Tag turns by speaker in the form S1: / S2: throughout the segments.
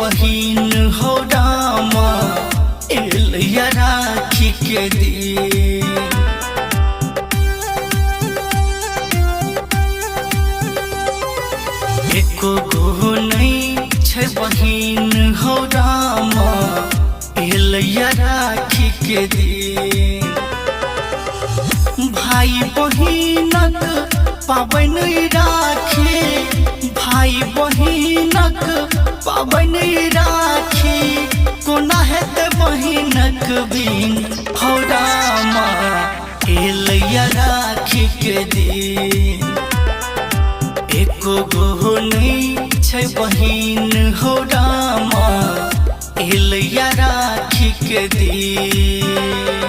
S1: बहिन हो रामा एलिया राखी के दिन। एको गो नहीं छे बहिन हो रामा एलिया राखी के दिन। भाई बहिनक पाबन राखी, भाई बहिनक पाबन राखी, कोना हेत बहिनक बिन हो रामा एलिया राखी के दिन। एको गो नहीं छे बहिन हो रामा एलिया राखी के दिन।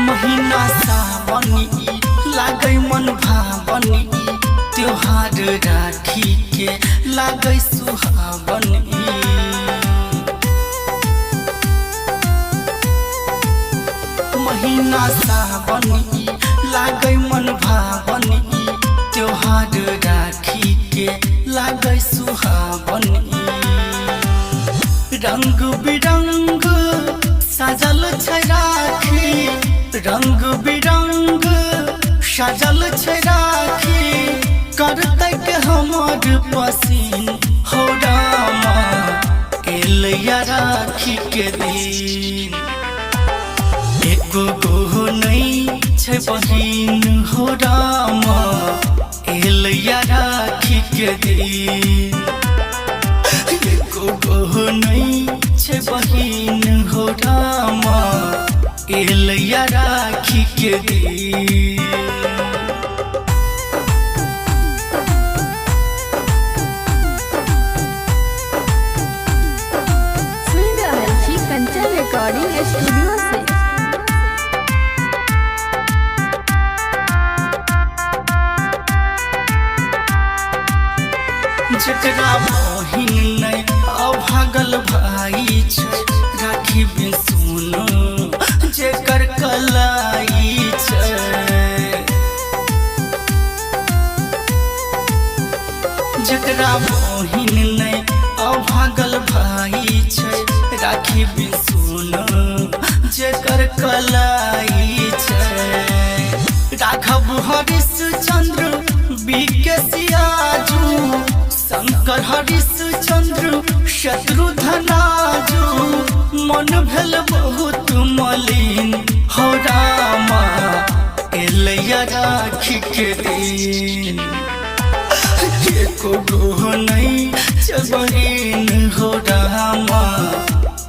S1: महीना सावनी लागै मन भावनी, त्योहार राखी के लागै सुहावनी। महीना सावनी लागै मन भावनी, त्योहार राखी के लागै सुहावनी। रंग बिरंग सजल छै राखी, रंग बिरंग सजल छै राखी, करतक हमर पसीन हो रामा एलिया राखी के दिन। एको गो नहीं छै बहिन हो रामा एलिया राखी के दिन। एको गो नहीं छै बहिन हो रामा एलिया राखी के दिन।
S2: सुन रहल छी कंचन रिकॉर्डिंग स्टूडियो से।
S1: जकरा बहिन नहीं अभागल भाई छै, राखी बिन सुनो जेकर कलाई छै। जकरा बहिन नहीं अभागल भाई छै, राखी बिन सुनो जेकर कलाई छै। राघव हरिश्चंद्र बीके सियाजू, शंकर हरिश्चंद्र शत्रुघ्नाजू, मन भेल बहुत मलिन हो रामा एलिया राखी के दिन। एको गो नहीं छै बहिन हो रामा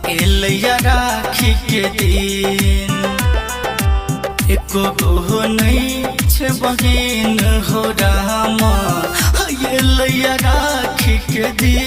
S1: एलिया राखी के दिन। एको गो नहीं छै बहिन हो रामा एलिया राखी के दिन।